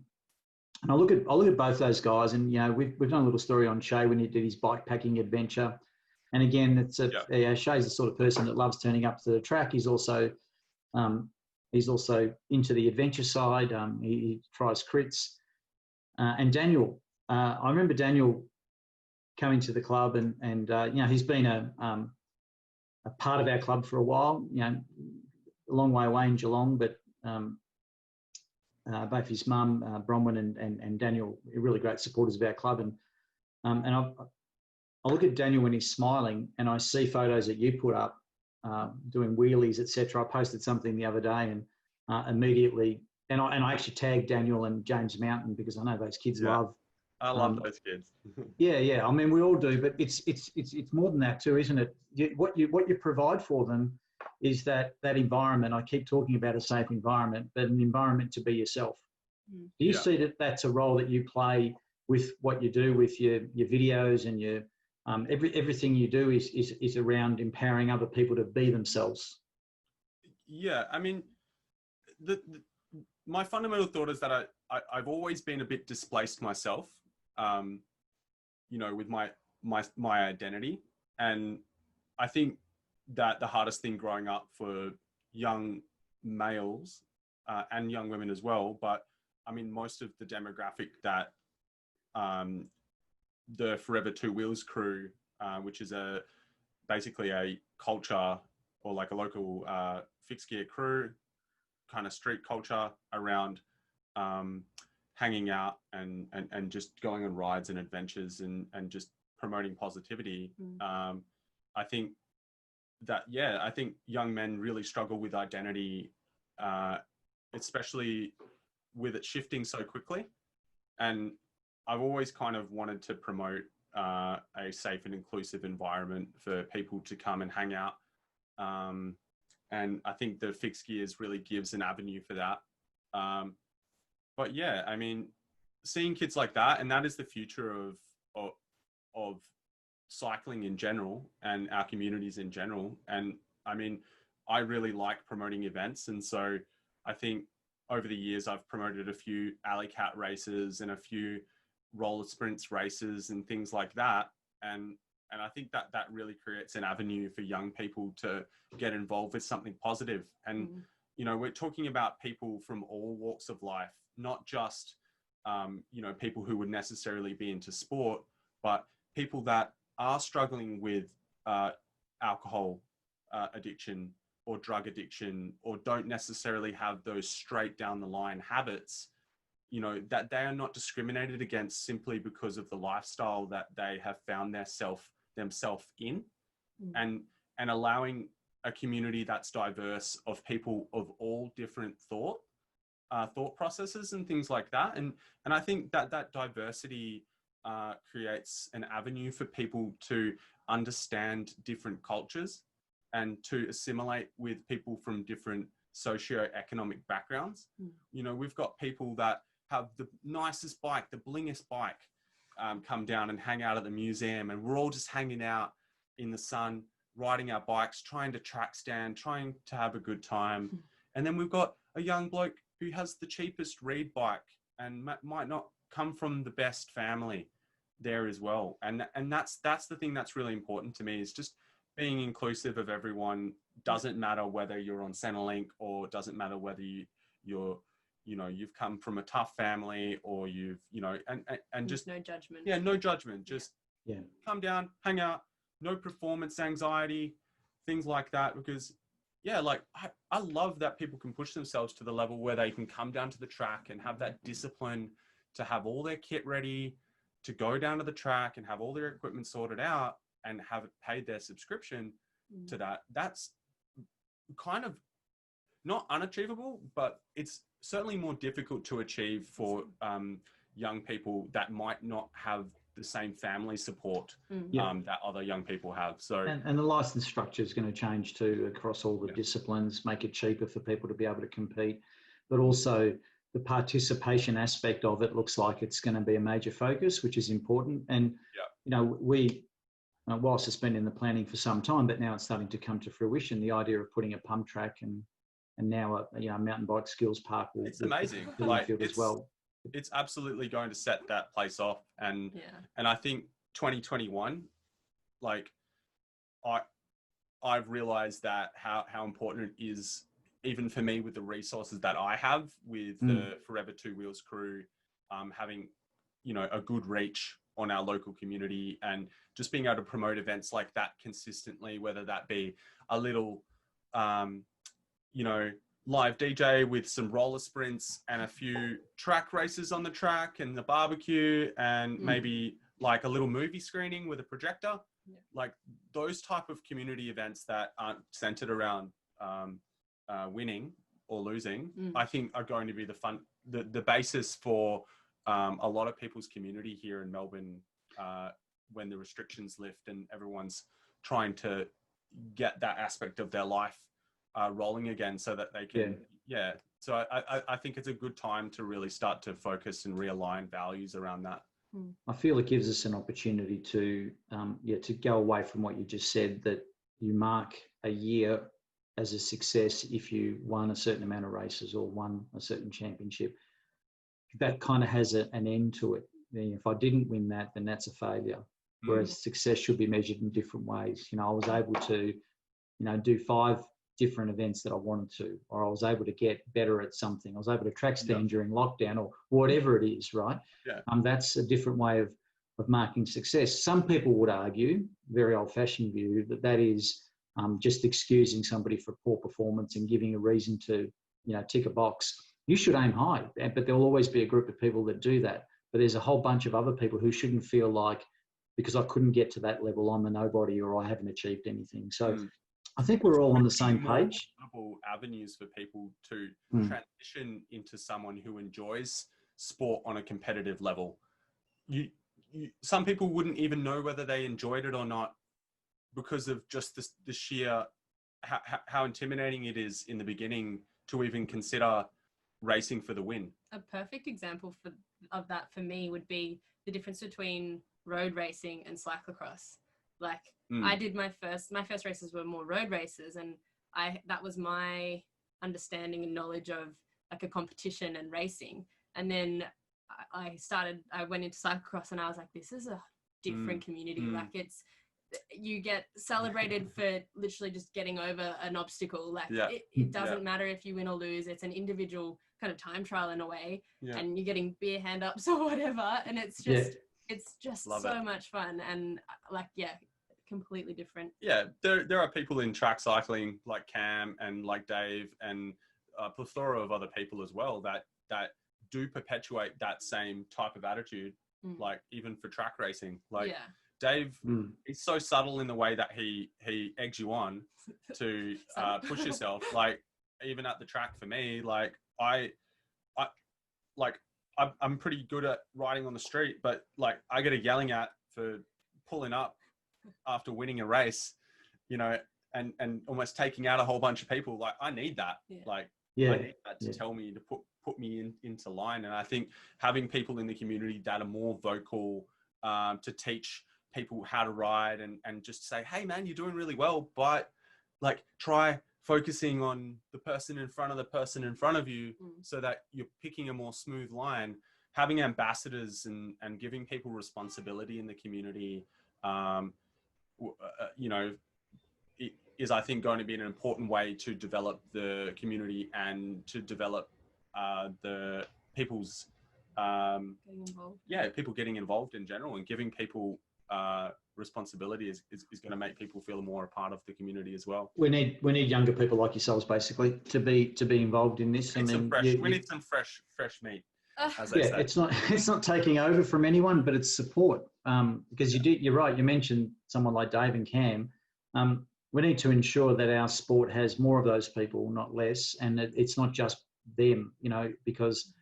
and I look at both those guys, and we've done a little story on Shay when he did his bike packing adventure, and again Shay's the sort of person that loves turning up to the track. He's also into the adventure side. He tries crits, and Daniel. I remember Daniel coming to the club, and he's been a part of our club for a while. A long way away in Geelong, but both his mum, Bronwyn, and Daniel are really great supporters of our club. And I look at Daniel when he's smiling, and I see photos that you put up doing wheelies, etc. I posted something the other day, and immediately, and I actually tagged Daniel and James Mountain, because I know those kids love. I love those kids. Yeah. I mean, we all do, but it's more than that too, isn't it? What you provide for them is that environment. I keep talking about a safe environment, but an environment to be yourself. Do you see that that's a role that you play with what you do with your videos and your everything you do is around empowering other people to be themselves? Yeah, I mean, my fundamental thought is that I've always been a bit displaced myself, with my identity, and I think that the hardest thing growing up for young males and young women as well, but I mean, most of the demographic that the Forever Two Wheels crew, which is basically a culture, or like a local fixed gear crew, kind of street culture around hanging out and just going on rides and adventures and just promoting positivity. I think that, I think young men really struggle with identity, especially with it shifting so quickly. And I've always kind of wanted to promote a safe and inclusive environment for people to come and hang out. And I think the Fixed Gears really gives an avenue for that. But yeah, I mean, seeing kids like that, and that is the future of cycling in general and our communities in general. And I mean, I really like promoting events. And so I think over the years, I've promoted a few alley cat races and a few roller sprints races and things like that. And I think that really creates an avenue for young people to get involved with something positive. And, we're talking about people from all walks of life, not just you know, people who would necessarily be into sport, but people that are struggling with alcohol addiction or drug addiction, or don't necessarily have those straight down the line habits, you know, that they are not discriminated against simply because of the lifestyle that they have found themselves in. And allowing a community that's diverse of people of all different thought processes and things like that. And I think that diversity creates an avenue for people to understand different cultures and to assimilate with people from different socio-economic backgrounds. You know, we've got people that have the nicest bike, the blingest bike, come down and hang out at the museum, and we're all just hanging out in the sun, riding our bikes, trying to track stand, trying to have a good time. And then we've got a young bloke who has the cheapest reed bike and might not come from the best family there as well. And that's the thing that's really important to me, is just being inclusive of everyone. Doesn't matter whether you're on Centrelink, or doesn't matter whether you're you know, you've come from a tough family, or you've, you know, and just no judgment. Yeah, no judgment. Just come down, hang out, no performance anxiety, things like that. Because like I love that people can push themselves to the level where they can come down to the track and have that discipline to have all their kit ready, to go down to the track and have all their equipment sorted out and have paid their subscription to that. That's kind of not unachievable, but it's certainly more difficult to achieve for young people that might not have the same family support that other young people have. So and the license structure is going to change too across all the disciplines, make it cheaper for people to be able to compete, but also the participation aspect of it looks like it's going to be a major focus, which is important. And you know, we whilst it's been in the planning for some time, but now it's starting to come to fruition, the idea of putting a pump track and now a mountain bike skills park it's amazing. Like as well. It's absolutely going to set that place off. And I think 2021, like I've realized that how important it is, even for me, with the resources that I have with the Forever Two Wheels crew, having, you know, a good reach on our local community and just being able to promote events like that consistently, whether that be a little, you know, live DJ with some roller sprints and a few track races on the track and the barbecue and maybe like a little movie screening with a projector, like those type of community events that aren't centered around winning or losing, I think are going to be the basis for a lot of people's community here in Melbourne when the restrictions lift and everyone's trying to get that aspect of their life rolling again, so that they can so I think it's a good time to really start to focus and realign values around that. I feel it gives us an opportunity to go away from what you just said, that you mark a year as a success if you won a certain amount of races or won a certain championship. That kind of has an end to it. If I didn't win that, then that's a failure. Whereas success should be measured in different ways. You know, I was able to, you know, do 5 different events that I wanted to, or I was able to get better at something. I was able to track stand during lockdown or whatever it is, right? That's a different way of marking success. Some people would argue, very old-fashioned view, that is just excusing somebody for poor performance and giving a reason to, you know, tick a box. You should aim high, but there'll always be a group of people that do that. But there's a whole bunch of other people who shouldn't feel like, because I couldn't get to that level, I'm a nobody or I haven't achieved anything. So I think we're all on the same page. Avenues for people to transition into someone who enjoys sport on a competitive level. Some people wouldn't even know whether they enjoyed it or not because of just the sheer how intimidating it is in the beginning to even consider racing for the win. A perfect example of that for me would be the difference between road racing and cyclocross. Like I did my first races were more road races, and that was my understanding and knowledge of like a competition and racing. And then I went into cyclocross and I was like, this is a different community. Like you get celebrated for literally just getting over an obstacle. Like it doesn't matter if you win or lose. It's an individual kind of time trial in a way, Yeah. and you're getting beer hand ups or whatever, and it's just Love so it. much fun, and completely different. Yeah, there are people in track cycling like Cam and like Dave and a plethora of other people as well that do perpetuate that same type of attitude, like even for track racing. Like Dave, he's so subtle in the way that he eggs you on to push yourself. Like even at the track for me, like I'm pretty good at riding on the street, but like I get a yelling at for pulling up after winning a race, you know, and almost taking out a whole bunch of people. Like I need that. I need that to tell me to put me into line. And I think having people in the community that are more vocal to teach people how to ride and just say, hey man, you're doing really well, but like try focusing on the person in front of you so that you're picking a more smooth line. Having ambassadors and giving people responsibility in the community, you know, is I think going to be an important way to develop the community and to develop the people's people getting involved in general, and giving people responsibility is going to make people feel more a part of the community as well. We need younger people like yourselves basically to be involved in this. We need some fresh meat. As they say. It's not taking over from anyone, but it's support. Because you're right. You mentioned someone like Dave and Cam. We need to ensure that our sport has more of those people, not less, and that it's not just them. You know, because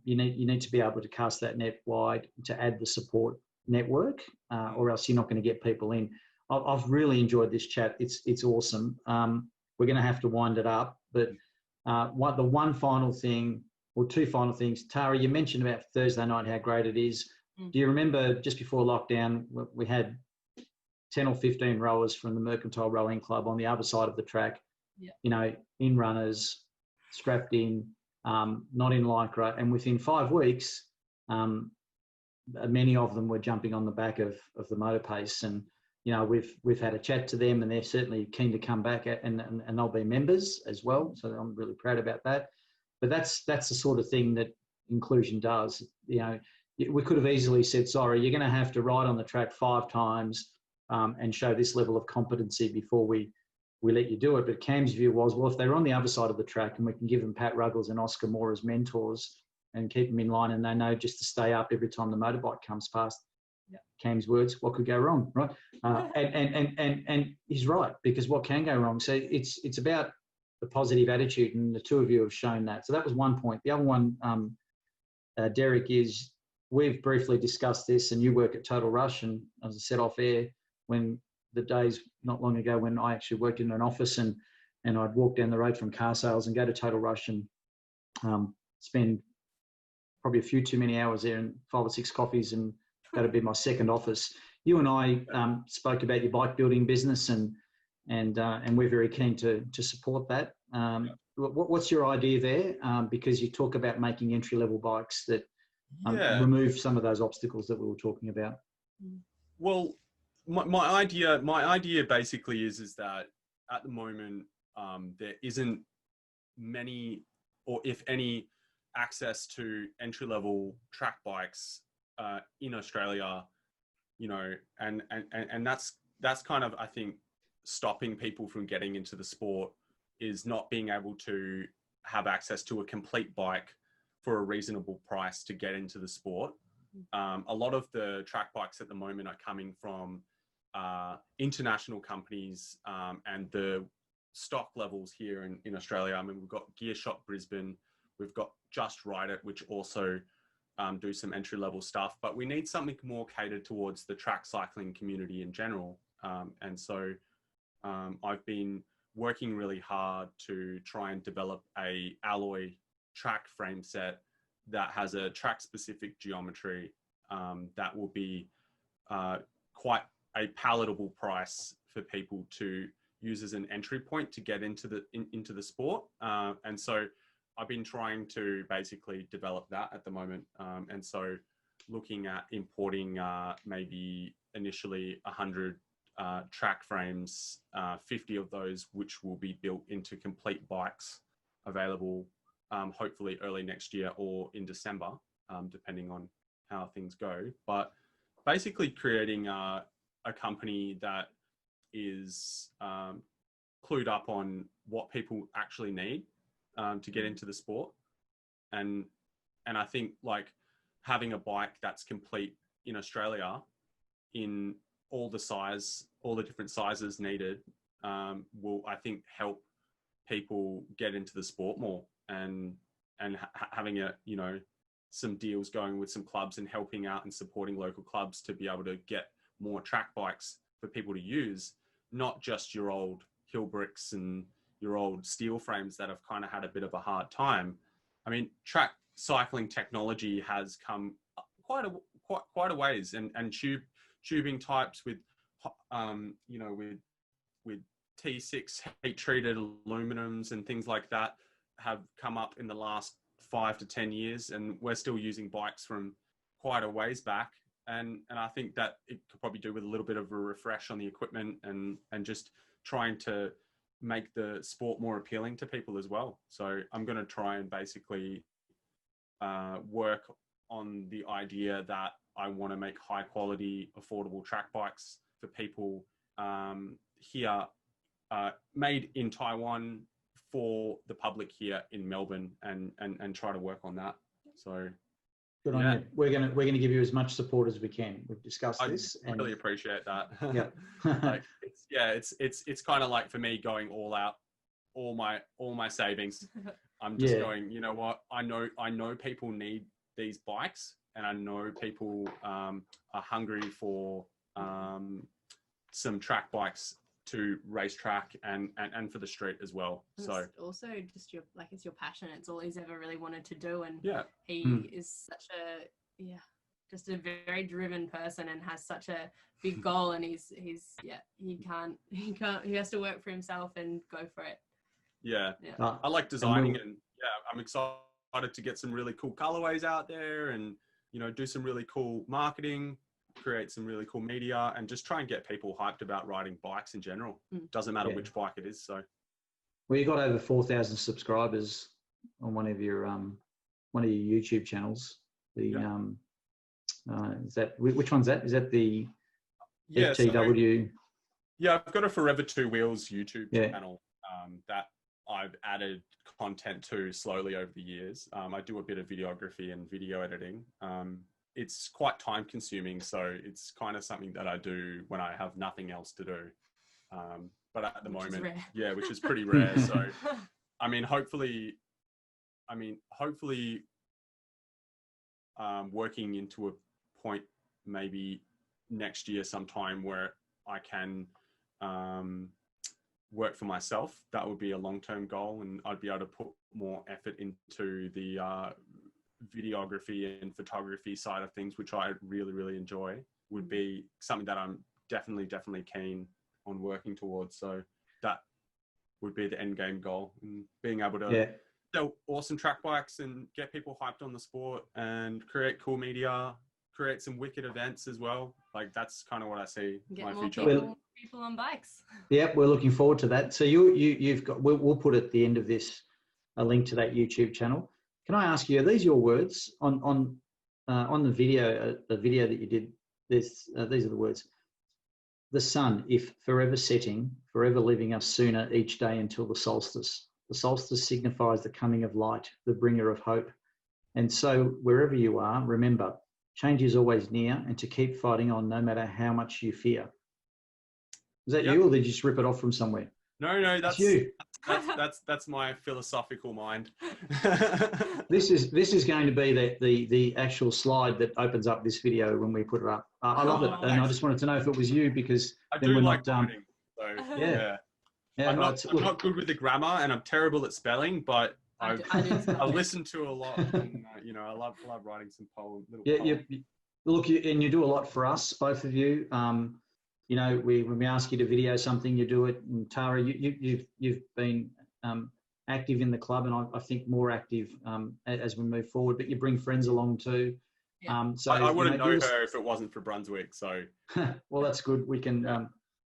you need to be able to cast that net wide to add the support network, or else you're not going to get people in. I've really enjoyed this chat. It's awesome. We're going to have to wind it up, but the one final thing. Or two final things. Tara, you mentioned about Thursday night, how great it is. Do you remember just before lockdown, we had 10 or 15 rowers from the Mercantile Rowing Club on the other side of the track, you know, in runners, strapped in, not in Lycra. And within 5 weeks, many of them were jumping on the back of the motor pace. And, you know, we've had a chat to them, and they're certainly keen to come back and they'll be members as well. So I'm really proud about that. But that's the sort of thing that inclusion does. You know, we could have easily said, sorry, you're going to have to ride on the track 5 times and show this level of competency before we let you do it. But Cam's view was, well, if they're on the other side of the track and we can give them Pat Ruggles and Oscar Moore as mentors and keep them in line, and they know just to stay up every time the motorbike comes past. Cam's words, what could go wrong, right? And he's right, because what can go wrong? So it's about the positive attitude, and the two of you have shown that. So that was one point. The other one, Derek, is we've briefly discussed this, and you work at Total Rush, and as I said off air, when the days not long ago when I actually worked in an office and I'd walk down the road from car sales and go to Total Rush and spend probably a few too many hours there and 5 or 6 coffees, and that'd be my second office. You and I spoke about your bike building business, and we're very keen to support that. What's your idea there? Because you talk about making entry-level bikes that remove some of those obstacles that we were talking about. Well, my idea basically is that at the moment there isn't many, or if any, access to entry-level track bikes in Australia. You know, and that's kind of, I think, stopping people from getting into the sport, is not being able to have access to a complete bike for a reasonable price to get into the sport. A lot of the track bikes at the moment are coming from international companies, and the stock levels here in Australia. I mean, we've got Gear Shop Brisbane, we've got Just Ride It, which also do some entry-level stuff, but we need something more catered towards the track cycling community in general. And so I've been working really hard to try and develop a alloy track frame set that has a track specific geometry that will be quite a palatable price for people to use as an entry point to get into the sport. And so I've been trying to basically develop that at the moment. And so looking at importing maybe initially 100 track frames, 50 of those which will be built into complete bikes available hopefully early next year or in December, depending on how things go. But basically creating a company that is clued up on what people actually need to get into the sport. And I think like having a bike that's complete in Australia in all the different sizes needed will, I think, help people get into the sport more, and having some deals going with some clubs and helping out and supporting local clubs to be able to get more track bikes for people to use, not just your old hill bricks and your old steel frames that have kind of had a bit of a hard time. I mean, track cycling technology has come quite a ways, and tubing types with with T6 heat treated aluminums and things like that have come up in the last 5 to 10 years, and we're still using bikes from quite a ways back. And I think that it could probably do with a little bit of a refresh on the equipment and just trying to make the sport more appealing to people as well. So I'm going to try and basically work on the idea that I want to make high quality, affordable track bikes for people here, made in Taiwan for the public here in Melbourne, and try to work on that. So good on you. We're gonna give you as much support as we can. We've discussed this. I really appreciate that. Yeah. Like, it's kind of like for me going all out, all my savings. I'm just going, you know what? I know people need these bikes, and I know people are hungry for some track bikes to racetrack and for the street as well. And so also just it's your passion. It's all he's ever really wanted to do, and he is such just a very driven person and has such a big goal, and he has to work for himself and go for it. I like designing, and I'm excited to get some really cool colorways out there, and do some really cool marketing, create some really cool media, and just try and get people hyped about riding bikes in general. Doesn't matter which bike it is. So, well, you got over 4,000 subscribers on one of your YouTube channels. Is that, which one's that? Is that the FTW? I've got a Forever Two Wheels YouTube channel that I've added content to slowly over the years. I do a bit of videography and video editing. It's quite time consuming, so it's kind of something that I do when I have nothing else to do. But at the moment, which is pretty rare. So, hopefully, working into a point maybe next year sometime where I can work for myself. That would be a long-term goal, and I'd be able to put more effort into the videography and photography side of things, which I really, really enjoy. Would be something that I'm definitely keen on working towards. So that would be the end game goal, and being able to sell awesome track bikes and get people hyped on the sport and create cool media, create some wicked events as well. Like, that's kind of what I see my future. People on bikes. Yep, we're looking forward to that. So you've got, we'll put at the end of this a link to that YouTube channel. Can I ask you, are these your words on the video that you did? These are the words. The sun, if forever setting, forever leaving us sooner each day until the solstice. The solstice signifies the coming of light, the bringer of hope. And so wherever you are, remember, change is always near, and to keep fighting on no matter how much you fear. Is that you, or did you just rip it off from somewhere? No, that's you. That's my philosophical mind. This is going to be the actual slide that opens up this video when we put it up. I love it, and I just wanted to know if it was you, because I do like writing. So yeah. I'm not good with the grammar, and I'm terrible at spelling, but I listen to a lot, and I love writing some poems. Look, and you do a lot for us, both of you. When we ask you to video something, you do it. And Tara, you've been active in the club, and I think more active as we move forward. But you bring friends along too. Yeah. So I wouldn't know her if it wasn't for Brunswick. So well, that's good. We can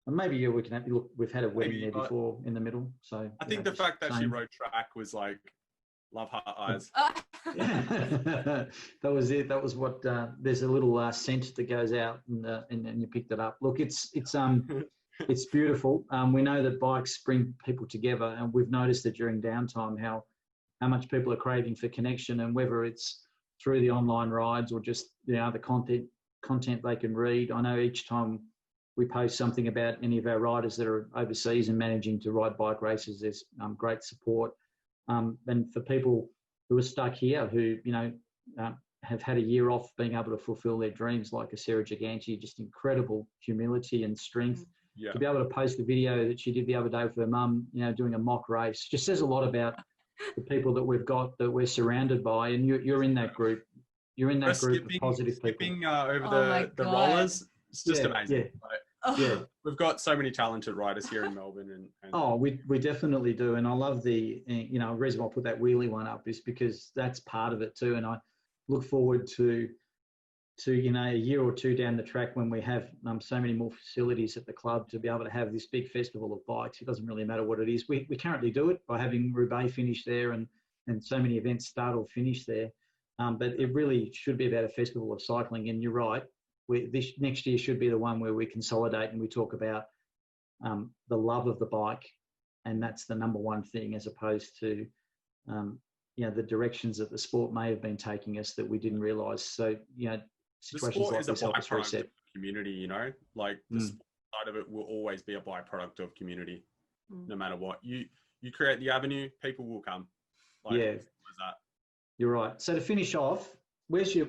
maybe we can look. We've had a wedding there before in the middle. So I think the fact that she rode track was like Love heart eyes. Oh. That was it. That was what. There's a little scent that goes out, and you picked it up. Look, it's beautiful. We know that bikes bring people together, and we've noticed that during downtime how much people are craving for connection, and whether it's through the online rides or just the content they can read. I know each time we post something about any of our riders that are overseas and managing to ride bike races, there's great support. And for people who are stuck here, who have had a year off being able to fulfil their dreams, like a Sarah Giganti, just incredible humility and strength. Yeah. To be able to post the video that she did the other day with her mum, doing a mock race, just says a lot about the people that we've got, that we're surrounded by. And you're in that group. You're in that group of positive people. Skipping over the rollers, it's just amazing. Yeah. Yeah. We've got so many talented riders here in Melbourne. And we definitely do. And I love the reason why I put that wheelie one up is because that's part of it too. And I look forward to a year or two down the track when we have so many more facilities at the club to be able to have this big festival of bikes. It doesn't really matter what it is. We currently do it by having Roubaix finish there and so many events start or finish there. But it really should be about a festival of cycling. And you're right. This next year should be the one where we consolidate and we talk about the love of the bike, and that's the number one thing, as opposed to the directions that the sport may have been taking us that we didn't realise. So situations like this help us reset. Community, like the sport side of it will always be a byproduct of community, no matter what. You create the avenue, people will come. That. You're right. So to finish off, where's your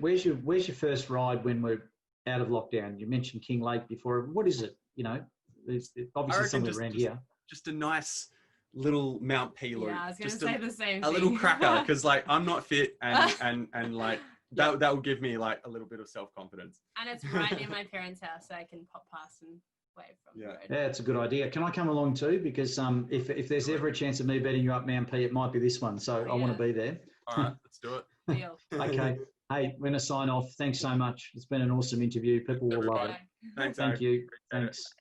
first ride when we're out of lockdown? You mentioned King Lake before. What is it? There's obviously somewhere around here. Just a nice little Mount P loop. Yeah, I was going to say the same thing. A little cracker, because I'm not fit, and that will give me a little bit of self-confidence. And it's right near my parents' house, so I can pop past and wave from the road. Yeah, it's a good idea. Can I come along too? Because if there's ever a chance of me beating you up Mount P, it might be this one. So I want to be there. All right, let's do it. Deal. Okay. Hey, we're going to sign off. Thanks so much. It's been an awesome interview. People will love it. Thanks, Thank you. Appreciate it. Thanks.